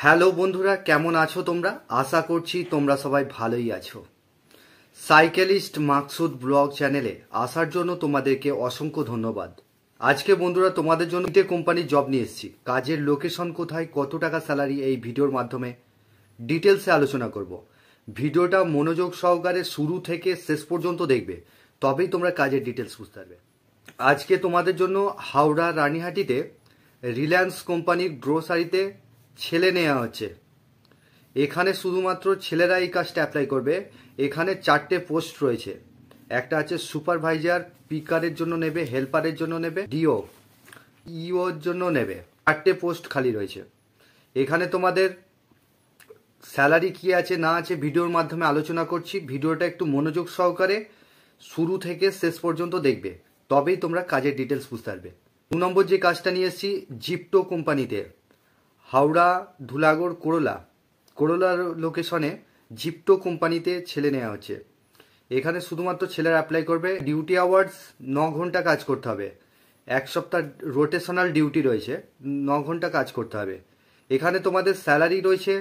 Hello বন্ধুরা, কেমন আছো তোমরা? আশা করছি তোমরা সবাই ভালোই আছো। সাইকেলিস্ট মাকসুদ ব্লগ চ্যানেলে আসার জন্য তোমাদেরকে অসংখ্য ধন্যবাদ। আজকে বন্ধুরা তোমাদের জন্য কোম্পানির জব নিয়ে এসেছি। কাজের লোকেশন কোথায়, কত টাকা স্যালারি, এই ভিডিওর মাধ্যমে ডিটেলসে আলোচনা করব। ভিডিওটা মনোযোগ সহকারে শুরু থেকে শেষ পর্যন্ত দেখবে, তবেই তোমরা কাজের ডিটেলস বুঝতে পারবে। আজকে তোমাদের জন্য হাওড়া রানীহাটিতে রিলায়েন্স কোম্পানির গ্রোসারিতে ছেলে নেওয়া হচ্ছে। এখানে শুধুমাত্র ছেলেরা এই কাজটা অ্যাপ্লাই করবে। এখানে 4টে পোস্ট রয়েছে। একটা আছে সুপারভাইজার, পিকারের জন্য নেবে, হেল্পারের জন্য নেবে, ডিও ইওর জন্য নেবে। 4টে পোস্ট খালি রয়েছে। এখানে তোমাদের স্যালারি কি আছে না আছে ভিডিওর মাধ্যমে আলোচনা করছি। ভিডিওটা একটু মনোযোগ সহকারে শুরু থেকে শেষ পর্যন্ত দেখবে, তবেই তোমরা কাজের ডিটেলস বুঝতে পারবে। 2 নম্বর যে কাজটা নিয়ে এসেছি, জিপটো কোম্পানিতে হাওড়া ধুলাগড় করোলার লোকেশনে জিপটো কোম্পানিতে ছেলে নেওয়া হচ্ছে। এখানে শুধুমাত্র ছেলেরা অ্যাপ্লাই করবে। ডিউটি আওয়ার্স 9 ঘন্টা কাজ করতে হবে। 1 সপ্তাহ রোটেশনাল ডিউটি রয়েছে, 9 ঘন্টা কাজ করতে হবে। এখানে তোমাদের স্যালারি রয়েছে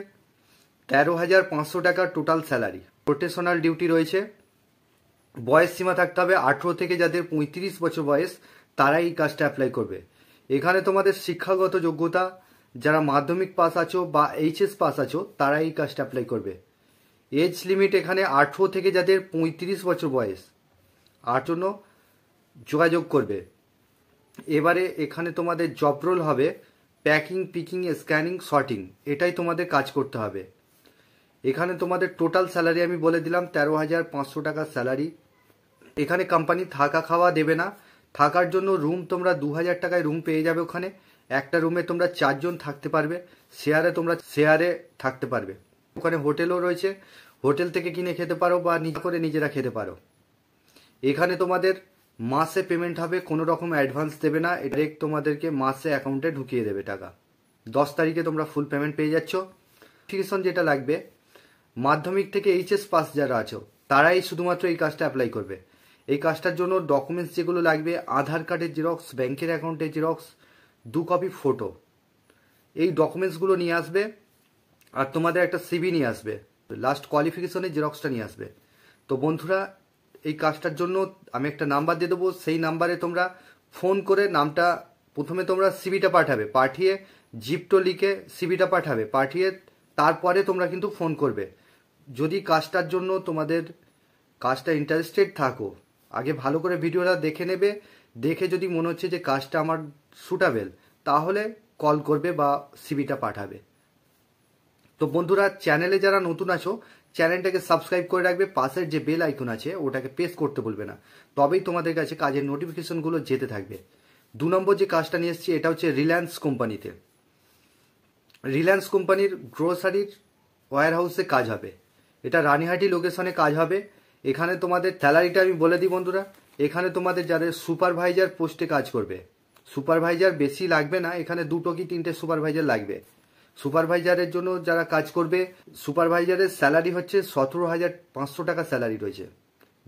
13,500 টাকা টোটাল স্যালারি। রোটেশনাল ডিউটি রয়েছে। বয়স সীমা থাকতে হবে 18 থেকে, যাদের 35 বছর বয়স তারা এই কাজটা অ্যাপ্লাই করবে। এখানে তোমাদের শিক্ষাগত যোগ্যতা, যারা মাধ্যমিক পাস আছো বা এইচএস পাস আছো তারা এই কাজটা অ্যাপ্লাই করবে। এজ লিমিট এখানে 18 থেকে, যাদের 35 বছর বয়স আর জন্য যোগাযোগ করবে। এবারে এখানে তোমাদের জব রোল হবে প্যাকিং, পিকিং, স্ক্যানিং, সর্টিং। এটাই তোমাদের কাজ করতে হবে। এখানে তোমাদের টোটাল স্যালারি আমি বলে দিলাম 13,500 টাকা স্যালারি। এখানে কোম্পানি থাকা খাওয়া দেবে না। থাকার জন্য রুম তোমরা 2,000 টাকায় রুম পেয়ে যাবে। ওখানে একটা রুমে তোমরা 4 জন থাকতে পারবে। শেয়ারে থাকতে পারবে। ওখানে হোটেলও রয়েছে, হোটেল থেকে কিনে খেতে পারো বা নিজে করে নিজেরা খেতে পারো। এখানে তোমাদের মাসে পেমেন্ট হবে, কোনো রকম অ্যাডভান্স দেবে না। ডাইরেক্ট তোমাদেরকে মাসে অ্যাকাউন্টে ঢুকিয়ে দেবে টাকা। 10 তারিখে তোমরা ফুল পেমেন্ট পেয়ে যাচ্ছ। নোটিফিকেশন যেটা লাগবে, মাধ্যমিক থেকে এইচএস পাস যারা আছো তারাই শুধুমাত্র এই কাজটা অ্যাপ্লাই করবে। এই কাজটার জন্য ডকুমেন্টস যেগুলো লাগবে, আধার কার্ডের জেরক্স, ব্যাংকের অ্যাকাউন্টের জেরক্স, 2 কপি ফটো, এই ডকুমেন্টসগুলো নিয়ে আসবে। আর তোমাদের একটা সিভি নিয়ে আসবে, লাস্ট কোয়ালিফিকেশনের জেরক্সটা নিয়ে আসবে। তো বন্ধুরা, এই কাজটার জন্য আমি একটা নাম্বার দিয়ে দেবো। সেই নাম্বারে তোমরা ফোন করে নামটা, প্রথমে তোমরা সিভিটা পাঠাবে, পাঠিয়ে জিপটো লিখে সিভিটা পাঠাবে, পাঠিয়ে তারপরে তোমরা কিন্তু ফোন করবে। যদি কাজটার জন্য তোমাদের কাজটা ইন্টারেস্টেড থাকো, আগে ভালো করে ভিডিওটা দেখে নেবে। দেখে যদি মনে হচ্ছে যে কাজটা আমার সুটেবল, তাহলে কল করবে বা সিভিটা পাঠাবে। তো বন্ধুরা, চ্যানেলে যারা নতুন আছো চ্যানেলটাকে সাবস্ক্রাইব করে রাখবে। পাশের যে বেল আইকন আছে ওটাকে প্রেস করতে বলবে না, তবেই তোমাদের কাছে কাজের নোটিফিকেশনগুলো যেতে থাকবে। 2 নম্বর যে কাজটা নিয়ে এসেছি, এটা হচ্ছে রিলায়েন্স কোম্পানিতে। রিলায়েন্স কোম্পানির গ্রোসারির ওয়্যার হাউসে কাজ হবে। এটা রানীহাটি লোকেশনে কাজ হবে। এখানে তোমাদের স্যালারিটা আমি বলে দিই বন্ধুরা। এখানে তোমাদের যাদের সুপারভাইজার পোস্টে কাজ করবে, সুপারভাইজার বেশি লাগবে না, এখানে 2 কি 3টে সুপারভাইজার লাগবে। সুপারভাইজারের জন্য যারা কাজ করবে, সুপারভাইজারের স্যালারি হচ্ছে 17,500 টাকা স্যালারি রয়েছে।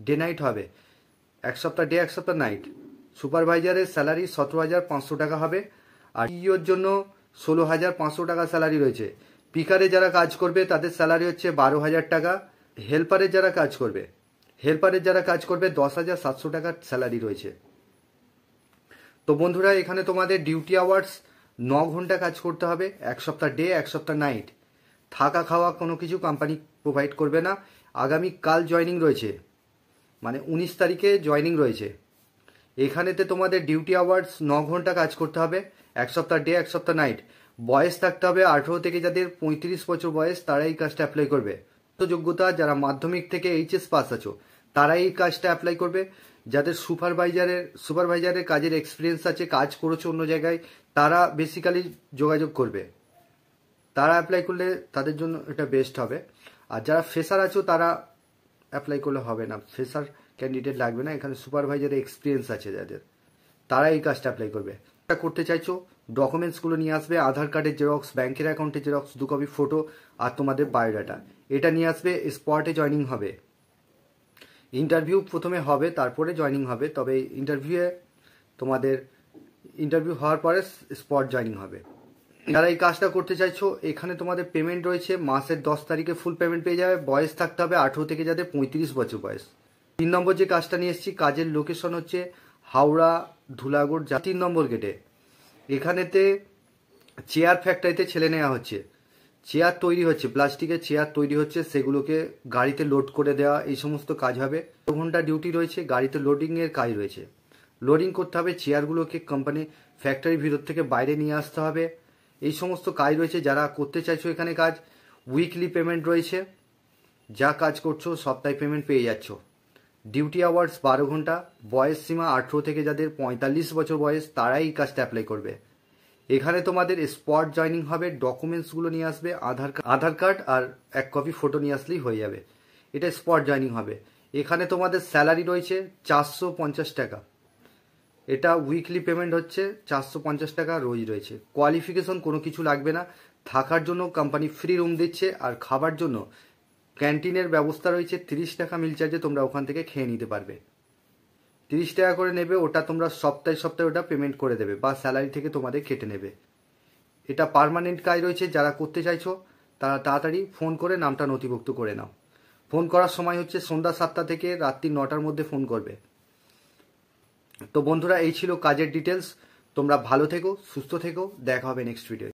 ডে নাইট হবে, 1 সপ্তাহ ডে 1 সপ্তাহ নাইট। সুপারভাইজারের স্যালারি 17,500 টাকা হবে। আর ইওর জন্য 16,500 টাকা স্যালারি রয়েছে। পিকারে যারা কাজ করবে তাদের স্যালারি হচ্ছে 12,000 টাকা। হেল্পারের যারা কাজ করবে 10,700 টাকার স্যালারি রয়েছে। তো বন্ধুরা, এখানে তোমাদের ডিউটি আওয়ার্স 9 ঘন্টা কাজ করতে হবে। 1 সপ্তাহ ডে 1 সপ্তাহ নাইট। থাকা খাওয়া কোনো কিছু কোম্পানি প্রোভাইড করবে না। আগামীকাল জয়নিং রয়েছে, মানে 19 তারিখে জয়নিং রয়েছে। এখানেতে তোমাদের ডিউটি আওয়ার্স 9 ঘন্টা কাজ করতে হবে। 1 সপ্তাহ ডে 1 সপ্তাহ নাইট। বয়স থাকতে হবে 18 থেকে, যাদের 35 বছর বয়স তারা এই কাজটা অ্যাপ্লাই করবে। যোগ্যতা, যারা মাধ্যমিক থেকে এইচএস পাস আছো তারা এই কাজটা অ্যাপ্লাই করবে। যাদের সুপারভাইজারের কাজের এক্সপিরিয়েন্স আছে, কাজ করেছে অন্য জায়গায়, তারা বেসিক্যালি যোগাযোগ করবে। তারা অ্যাপ্লাই করলে তাদের জন্য এটা বেস্ট হবে। আর যারা ফ্রেশার আছো তারা অ্যাপ্লাই করলে হবে না, ফ্রেশার ক্যান্ডিডেট লাগবে না। এখানে সুপারভাইজারের এক্সপিরিয়েন্স আছে যাদের, তারা এই কাজটা অ্যাপ্লাই করবে। এটা করতে চাইছো, ডকুমেন্টসগুলো নিয়ে আসবে। আধার কার্ডের জেরক্স, ব্যাংকের অ্যাকাউন্টের জেরক্স, 2 কপি ফটো আর তোমাদের বায়োডাটা, এটা নিয়ে আসবে। স্পটে জয়নিং হবে। ইন্টারভিউ প্রথমে হবে, তারপরে জয়নিং হবে। তবে ইন্টারভিউ হওয়ার পরে স্পট জয়নিং হবে। যারা এই কাজটা করতে চাইছো, এখানে তোমাদের পেমেন্ট রয়েছে মাসের 10 তারিখে ফুল পেমেন্ট পেয়ে যাবে। বয়স থাকতে হবে 18 থেকে যাদের 35 বছর বয়স। 3 নম্বর যে কাজটা নিয়ে এসেছি, কাজের লোকেশন হচ্ছে হাওড়া ধুলাগড় 3 নম্বর গেটে। এখানেতে চেয়ার ফ্যাক্টরিতে ছেলে নেওয়া হচ্ছে, চেয়ার তৈরি হচ্ছে, প্লাস্টিকের চেয়ার তৈরি হচ্ছে, সেগুলোকে গাড়িতে লোড করে দেওয়া, এই সমস্ত কাজ হবে। 2 ঘন্টা ডিউটি রয়েছে, গাড়িতে লোডিংয়ের কাজ রয়েছে। লোডিং করতে হবে, চেয়ারগুলোকে কোম্পানি ফ্যাক্টরির ভিতর থেকে বাইরে নিয়ে আসতে হবে, এই সমস্ত কাজ রয়েছে। যারা করতে চাইছো এখানে কাজ, উইকলি পেমেন্ট রয়েছে, যা কাজ করছো সপ্তাহে পেমেন্ট পেয়ে যাচ্ছ। ডিউটি আওয়ার্স 12 ঘন্টা। বয়স সীমা 18 থেকে যাদের 45 বছর বয়স তারাই এই কাজটা অ্যাপ্লাই করবে। এখানে তোমাদের স্পট জয়নিং হবে, ডকুমেন্টসগুলো নিয়ে আসবে, আধার কার্ড আর 1 কপি ফটো নিয়ে আসলেই হয়ে যাবে। এটা স্পট জয়নিং হবে। এখানে তোমাদের স্যালারি রয়েছে 450 টাকা। এটা উইকলি পেমেন্ট হচ্ছে 450 টাকা রোজ রয়েছে। কোয়ালিফিকেশন কোনো কিছু লাগবে না। থাকার জন্য কোম্পানি ফ্রি রুম দিচ্ছে, আর খাবার জন্য ক্যান্টিনের ব্যবস্থা রয়েছে। 30 টাকা মিল চার্জে তোমরা ওখান থেকে খেয়ে নিতে পারবে। 30 টাকা করে নেবে, ওটা তোমরা সপ্তাহে সপ্তাহে ওটা পেমেন্ট করে দেবে বা স্যালারি থেকে তোমাদের কেটে নেবে। এটা পার্মানেন্ট কাজ রয়েছে। যারা করতে চাইছো তারা তাড়াতাড়ি ফোন করে নামটা নথিভুক্ত করে নাও। ফোন করার সময় হচ্ছে সন্ধ্যা 7টা থেকে রাত্রি 9টার মধ্যে ফোন করবে। তো বন্ধুরা, এই ছিল কাজের ডিটেলস। তোমরা ভালো থেকো, সুস্থ থেকো, দেখা হবে নেক্সট ভিডিও।